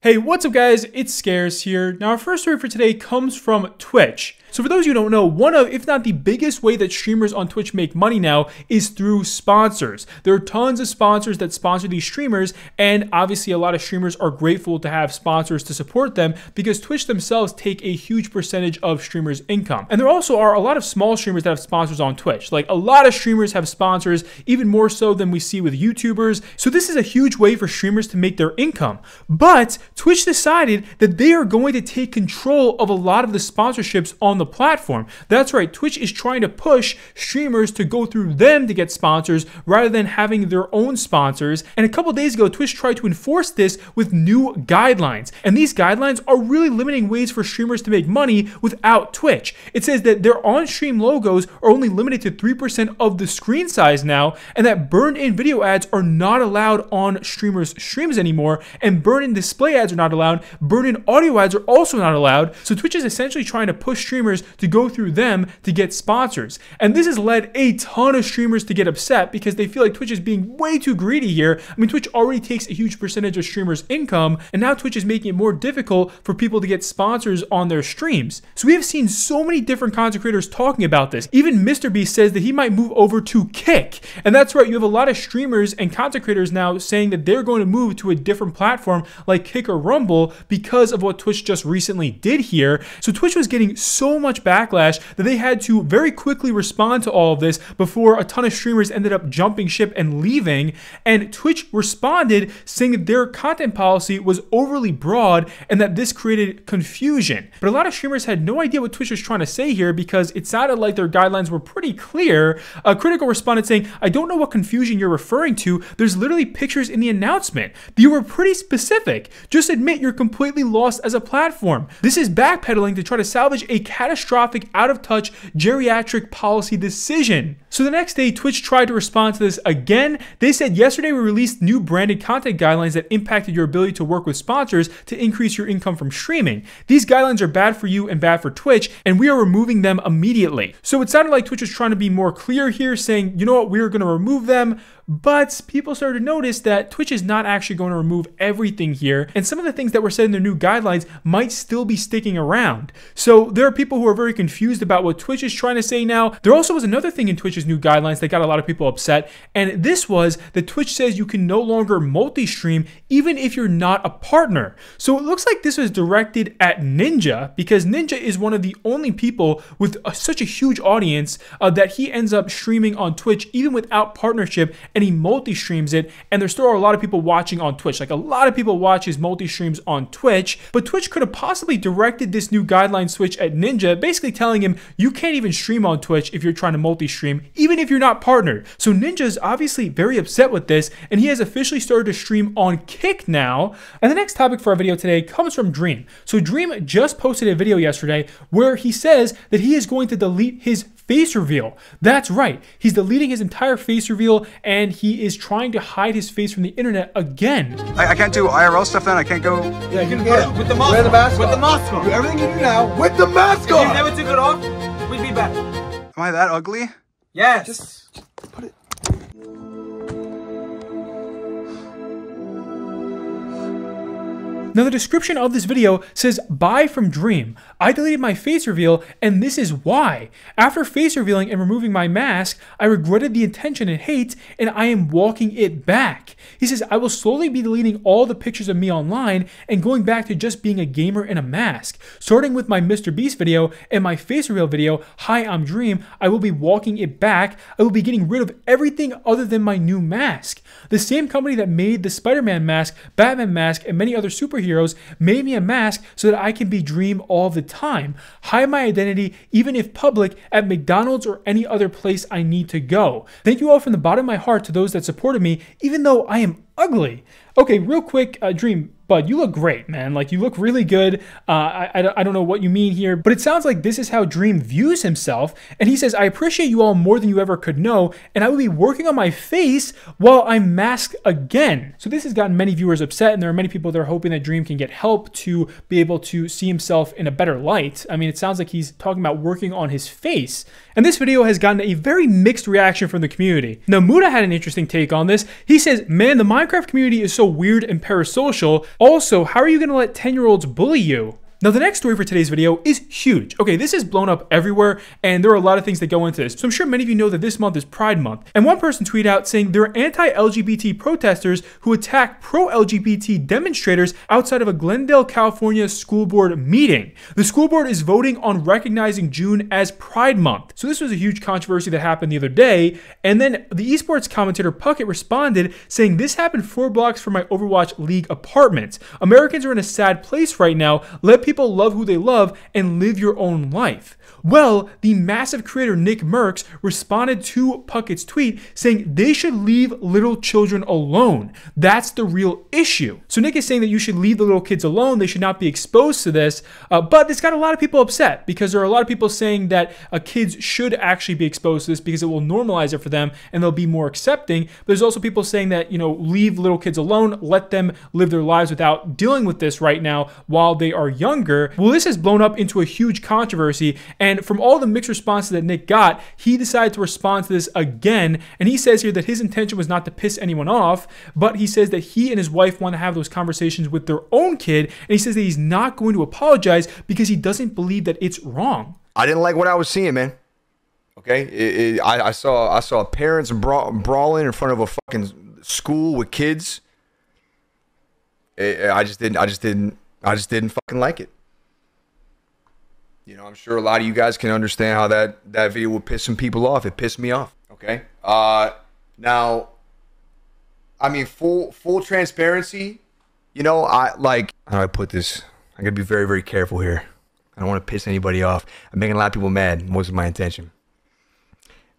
Hey, what's up guys? It's Scares here. Now our first story for today comes from Twitch. So for those of you who don't know, one of, if not the biggest way that streamers on Twitch make money now is through sponsors. There are tons of sponsors that sponsor these streamers, and obviously a lot of streamers are grateful to have sponsors to support them because Twitch themselves take a huge percentage of streamers' income. And there also are a lot of small streamers that have sponsors on Twitch. Like a lot of streamers have sponsors, even more so than we see with YouTubers. So this is a huge way for streamers to make their income. But Twitch decided that they are going to take control of a lot of the sponsorships on the platform. That's right, Twitch is trying to push streamers to go through them to get sponsors rather than having their own sponsors. And a couple days ago, Twitch tried to enforce this with new guidelines. And these guidelines are really limiting ways for streamers to make money without Twitch. It says that their on-stream logos are only limited to 3% of the screen size now, and that burned-in video ads are not allowed on streamers' streams anymore, and burn-in display ads are not allowed, burn-in audio ads are also not allowed. So Twitch is essentially trying to push streamers to go through them to get sponsors. And this has led a ton of streamers to get upset because they feel like Twitch is being way too greedy here. I mean, Twitch already takes a huge percentage of streamers' income, and now Twitch is making it more difficult for people to get sponsors on their streams. So we have seen so many different content creators talking about this. Even MrBeast says that he might move over to Kick. And that's right, you have a lot of streamers and content creators now saying that they're going to move to a different platform like Kick or Rumble because of what Twitch just recently did here. So Twitch was getting so much backlash that they had to very quickly respond to all of this before a ton of streamers ended up jumping ship and leaving. And Twitch responded saying that their content policy was overly broad and that this created confusion. But a lot of streamers had no idea what Twitch was trying to say here because it sounded like their guidelines were pretty clear. A critical responded saying, "I don't know what confusion you're referring to. There's literally pictures in the announcement. You were pretty specific. Just admit you're completely lost as a platform. This is backpedaling to try to salvage a catastrophic, out-of-touch, geriatric policy decision." So the next day, Twitch tried to respond to this again. They said, "Yesterday we released new branded content guidelines that impacted your ability to work with sponsors to increase your income from streaming. These guidelines are bad for you and bad for Twitch, and we are removing them immediately." So it sounded like Twitch was trying to be more clear here, saying, you know what, we're going to remove them. But people started to notice that Twitch is not actually going to remove everything here, and some of the things that were said in their new guidelines might still be sticking around. So there are people who are very confused about what Twitch is trying to say now. There also was another thing in Twitch's new guidelines that got a lot of people upset, and this was that Twitch says you can no longer multi-stream even if you're not a partner. So it looks like this was directed at Ninja, because Ninja is one of the only people with such a huge audience that he ends up streaming on Twitch even without partnership, and he multi-streams it, and there still are a lot of people watching on Twitch. Like a lot of people watch his multi-streams on Twitch, but Twitch could have possibly directed this new guideline switch at Ninja, basically telling him you can't even stream on Twitch if you're trying to multi-stream, even if you're not partnered. So Ninja is obviously very upset with this, and he has officially started to stream on Kick now. And the next topic for our video today comes from Dream. So Dream just posted a video yesterday where he says that he is going to delete his face reveal. That's right, he's deleting his entire face reveal, and he is trying to hide his face from the internet again. I can't do IRL stuff then? I can't go... Yeah, you can get with the mask. Wear the mask. With the mask on. Do everything you do now with the mask on. If you never took it off, we'd be back. Am I that ugly? Yes. Just put it... Now the description of this video says, "Bye from Dream. I deleted my face reveal, and this is why. After face revealing and removing my mask, I regretted the attention and hate, and I am walking it back." He says, "I will slowly be deleting all the pictures of me online and going back to just being a gamer in a mask. Starting with my MrBeast video and my face reveal video, 'Hi, I'm Dream,' I will be walking it back. I will be getting rid of everything other than my new mask. The same company that made the Spider-Man mask, Batman mask, and many other superheroes made me a mask so that I can be Dream all the time. Hide my identity, even if public, at McDonald's or any other place I need to go. Thank you all from the bottom of my heart to those that supported me, even though I am ugly." Okay, real quick, Dream, bud, you look great, man. Like, you look really good. I don't know what you mean here, but it sounds like this is how Dream views himself. And he says, "I appreciate you all more than you ever could know, and I will be working on my face while I'm masked again." So this has gotten many viewers upset, and there are many people that are hoping that Dream can get help to be able to see himself in a better light. I mean, it sounds like he's talking about working on his face. And this video has gotten a very mixed reaction from the community. Now, Muda had an interesting take on this. He says, "Man, the Minecraft community is so weird and parasocial. Also, how are you going to let 10-year-olds bully you? Now, the next story for today's video is huge. Okay, this is blown up everywhere, and there are a lot of things that go into this. So I'm sure many of you know that this month is Pride Month. And one person tweeted out saying there are anti-LGBT protesters who attack pro-LGBT demonstrators outside of a Glendale, California school board meeting. The school board is voting on recognizing June as Pride Month. So this was a huge controversy that happened the other day. And then the esports commentator Puckett responded saying, "This happened 4 blocks from my Overwatch League apartments. Americans are in a sad place right now. Let people love who they love and live your own life." Well, the massive creator Nickmercs responded to Puckett's tweet saying they should leave little children alone. That's the real issue. So Nick is saying that you should leave the little kids alone. They should not be exposed to this. But it's got a lot of people upset because there are a lot of people saying that kids should actually be exposed to this because it will normalize it for them and they'll be more accepting. But there's also people saying that, you know, leave little kids alone, let them live their lives without dealing with this right now while they are younger. Well, this has blown up into a huge controversy, and from all the mixed responses that Nick got, he decided to respond to this again, and he says here that his intention was not to piss anyone off, but he says that he and his wife want to have those conversations with their own kid, and he says that he's not going to apologize because he doesn't believe that it's wrong. I didn't like what I was seeing, man. Okay, I saw parents brawling in front of a fucking school with kids. I just didn't fucking like it. You know, I'm sure a lot of you guys can understand how that video would piss some people off. It pissed me off. Okay. Now, I mean, full transparency. You know, how do I put this? I gotta be very, very careful here. I don't want to piss anybody off. I'm making a lot of people mad. It wasn't my intention.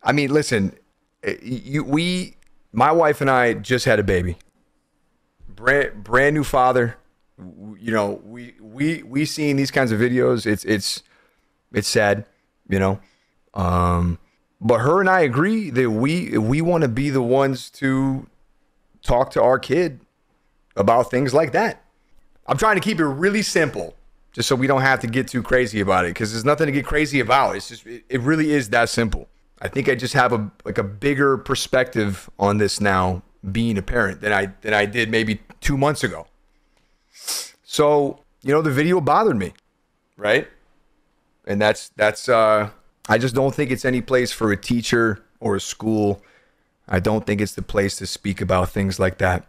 I mean, listen, my wife and I just had a baby. Brand new father. You know, we seen these kinds of videos. It's sad, you know. But her and I agree that we want to be the ones to talk to our kid about things like that. I'm trying to keep it really simple, just so we don't have to get too crazy about it, because there's nothing to get crazy about. It's just it really is that simple. I think I just have a bigger perspective on this now, being a parent, than I did maybe 2 months ago. So, you know, the video bothered me, right? And that's I just don't think it's any place for a teacher or a school. I don't think it's the place to speak about things like that.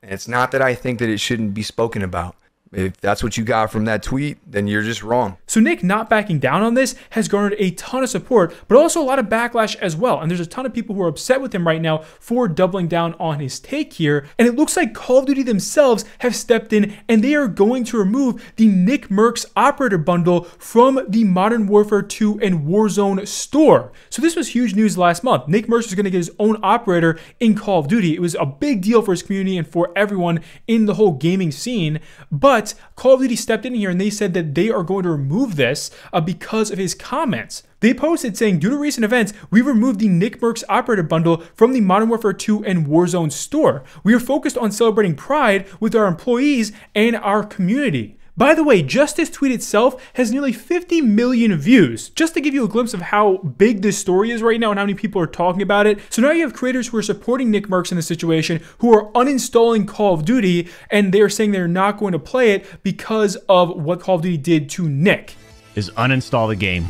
And it's not that I think that it shouldn't be spoken about. If that's what you got from that tweet, then you're just wrong. So Nick not backing down on this has garnered a ton of support, but also a lot of backlash as well. And there's a ton of people who are upset with him right now for doubling down on his take here. And it looks like Call of Duty themselves have stepped in and they are going to remove the Nickmercs operator bundle from the Modern Warfare 2 and Warzone store. So this was huge news last month. Nickmercs is going to get his own operator in Call of Duty. It was a big deal for his community and for everyone in the whole gaming scene. But Call of Duty stepped in here and they said that they are going to remove this because of his comments. They posted saying, due to recent events, we removed the Nickmercs operator bundle from the Modern Warfare 2 and Warzone store. We are focused on celebrating Pride with our employees and our community. By the way, just this tweet itself has nearly 50 million views, just to give you a glimpse of how big this story is right now and how many people are talking about it. So now you have creators who are supporting Nickmercs in this situation, who are uninstalling Call of Duty, and they're saying they're not going to play it because of what Call of Duty did to Nick. Is uninstall the game.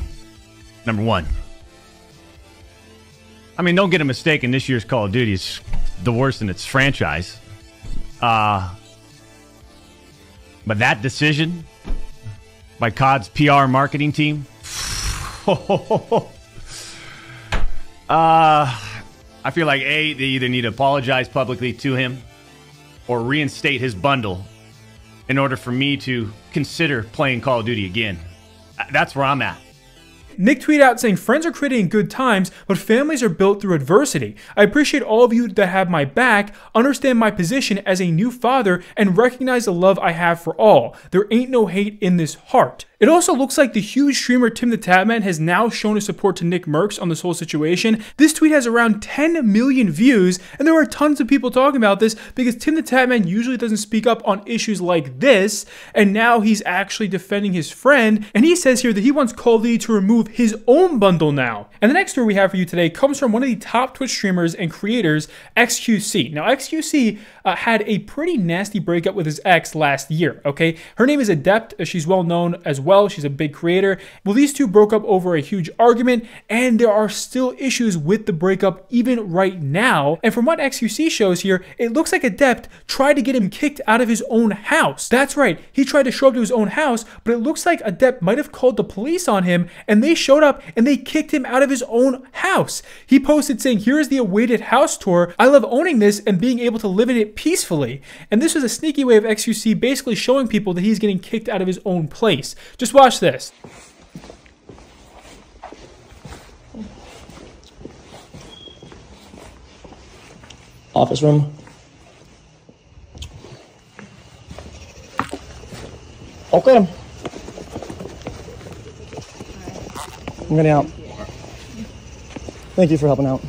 Number 1. I mean, don't get a mistake, in this year's Call of Duty is the worst in its franchise. But that decision by COD's PR marketing team, I feel like A, they either need to apologize publicly to him or reinstate his bundle in order for me to consider playing Call of Duty again. That's where I'm at. Nick tweeted out saying, friends are created in good times, but families are built through adversity. I appreciate all of you that have my back, understand my position as a new father, and recognize the love I have for all. There ain't no hate in this heart. It also looks like the huge streamer TimTheTatman has now shown his support to Nickmercs on this whole situation. This tweet has around 10 million views, and there are tons of people talking about this because TimTheTatman usually doesn't speak up on issues like this, and now he's actually defending his friend, and he says here that he wants Call of Duty to remove remove his own bundle now. And the next story we have for you today comes from one of the top Twitch streamers and creators, xQc. Now, xQc had a pretty nasty breakup with his ex last year, okay? Her name is Adept. She's well known as well. She's a big creator. Well, these two broke up over a huge argument, and there are still issues with the breakup even right now. And from what xQc shows here, it looks like Adept tried to get him kicked out of his own house. That's right. He tried to show up to his own house, but it looks like Adept might have called the police on him, and they showed up and they kicked him out of his own house. He posted saying, "Here is the awaited house tour. I love owning this and being able to live in it peacefully." And this was a sneaky way of xQc basically showing people that he's getting kicked out of his own place. Just watch this. Office room. Okay. I'm getting out. Thank you for helping out.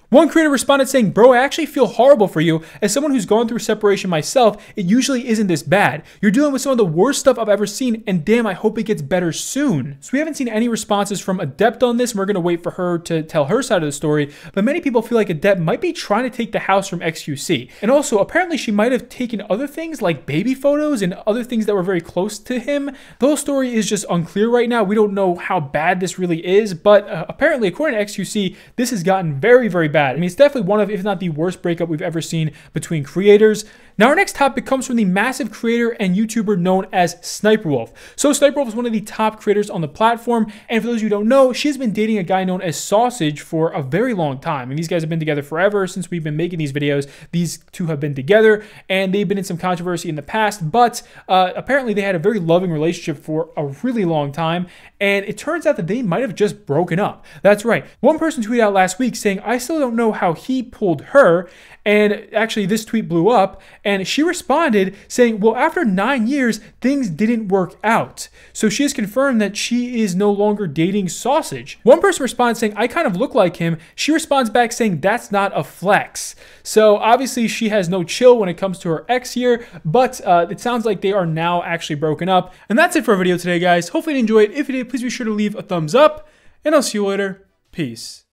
One creator responded saying, "Bro, I actually feel horrible for you. As someone who's gone through separation myself, it usually isn't this bad. You're dealing with some of the worst stuff I've ever seen, and damn, I hope it gets better soon." So we haven't seen any responses from Adept on this, and we're going to wait for her to tell her side of the story. But many people feel like Adept might be trying to take the house from xQc. And also, apparently she might have taken other things like baby photos and other things that were very close to him. The whole story is just unclear right now. We don't know how bad this really is, but apparently, according to xQc, this has gotten very, very bad. I mean, it's definitely one of, if not the worst breakup we've ever seen between creators. Now, our next topic comes from the massive creator and YouTuber known as SSSniperwolf. So SSSniperwolf is one of the top creators on the platform, and for those who don't know, she's been dating a guy known as Sausage for a very long time. And these guys have been together forever since we've been making these videos. These two have been together, and they've been in some controversy in the past, but apparently they had a very loving relationship for a really long time, and it turns out that they might have just broken up. That's right. One person tweeted out last week saying, "I still don't know how he pulled her," and actually this tweet blew up, and she responded saying, "Well, after 9 years, things didn't work out." So she has confirmed that she is no longer dating Sausage. One person responds saying, "I kind of look like him." She responds back saying, "That's not a flex." So obviously she has no chill when it comes to her ex here, but it sounds like they are now actually broken up. And that's it for our video today, guys. Hopefully you enjoyed. If you did, please be sure to leave a thumbs up, and I'll see you later. Peace.